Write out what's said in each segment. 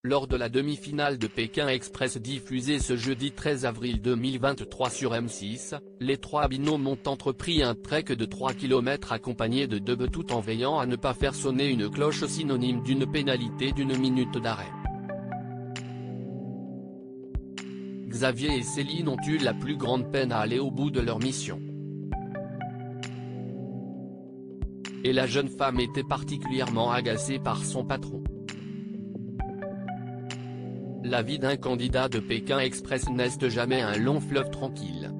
lors de la demi-finale de Pékin Express diffusée ce jeudi 13 avril 2023 sur M6, les trois binômes ont entrepris un trek de 3 km accompagné de deux bœufs tout en veillant à ne pas faire sonner une cloche synonyme d'une pénalité d'1 minute d'arrêt. Xavier et Céline ont eu la plus grande peine à aller au bout de leur mission. Et la jeune femme était particulièrement agacée par son patron. La vie d'un candidat de Pékin Express n'est jamais un long fleuve tranquille.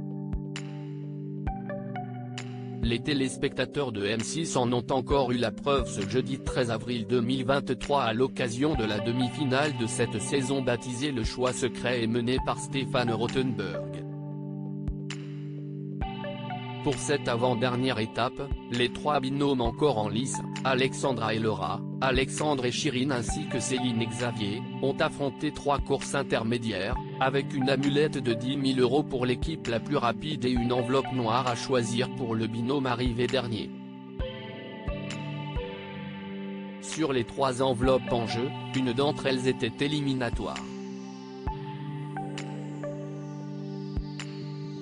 Les téléspectateurs de M6 en ont encore eu la preuve ce jeudi 13 avril 2023 à l'occasion de la demi-finale de cette saison baptisée Le Choix Secret et menée par Stéphane Rothenberg. Pour cette avant-dernière étape, les trois binômes encore en lice, Alexandra et Laura, Alexandre et Chirine ainsi que Céline et Xavier, ont affronté 3 courses intermédiaires, avec une amulette de 10 000 € pour l'équipe la plus rapide et une enveloppe noire à choisir pour le binôme arrivé dernier. Sur les 3 enveloppes en jeu, une d'entre elles était éliminatoire.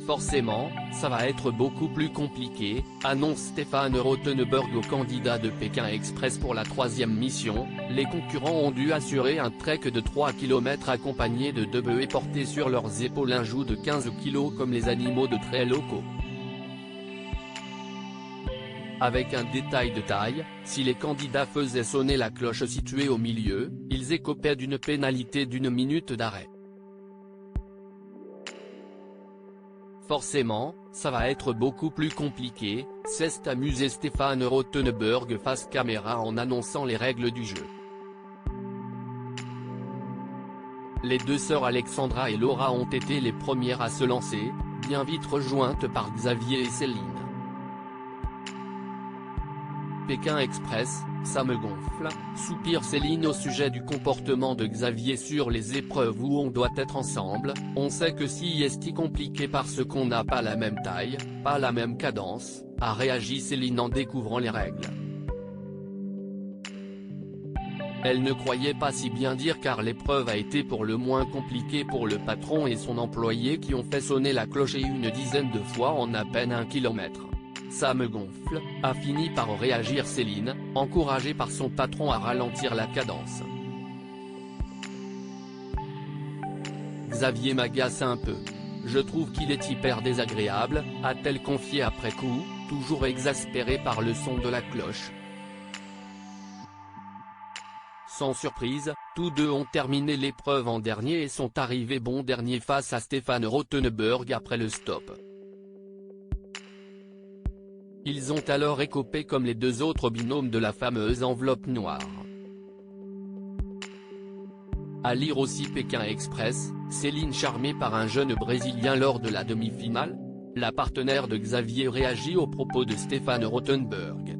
Forcément, ça va être beaucoup plus compliqué, annonce Stéphane Rothenberg au candidat de Pékin Express pour la 3e mission. Les concurrents ont dû assurer un trek de 3 km accompagné de 2 bœufs et porter sur leurs épaules un joug de 15 kg comme les animaux de trait locaux. Avec un détail de taille, si les candidats faisaient sonner la cloche située au milieu, ils écopaient d'une pénalité d'1 minute d'arrêt. Forcément, ça va être beaucoup plus compliqué, s'est amusé Stéphane Rothenberg face caméra en annonçant les règles du jeu. Les deux sœurs Alexandra et Laura ont été les premières à se lancer, bien vite rejointes par Xavier et Céline. Pékin Express, ça me gonfle, soupire Céline au sujet du comportement de Xavier sur les épreuves où on doit être ensemble. On sait que si est compliqué parce qu'on n'a pas la même taille, pas la même cadence, a réagi Céline en découvrant les règles. Elle ne croyait pas si bien dire car l'épreuve a été pour le moins compliquée pour le patron et son employé qui ont fait sonner la cloche une dizaine de fois en à peine 1 kilomètre. Ça me gonfle, a fini par réagir Céline, encouragée par son patron à ralentir la cadence. Xavier m'agace un peu. Je trouve qu'il est hyper désagréable, a-t-elle confié après coup, toujours exaspérée par le son de la cloche. Sans surprise, tous deux ont terminé l'épreuve en dernier et sont arrivés bon dernier face à Stéphane Rothenberg après le stop. Ils ont alors écopé comme les 2 autres binômes de la fameuse enveloppe noire. À lire aussi Pékin Express, Céline charmée par un jeune Brésilien lors de la demi-finale. La partenaire de Xavier réagit aux propos de Stéphane Rothenberg.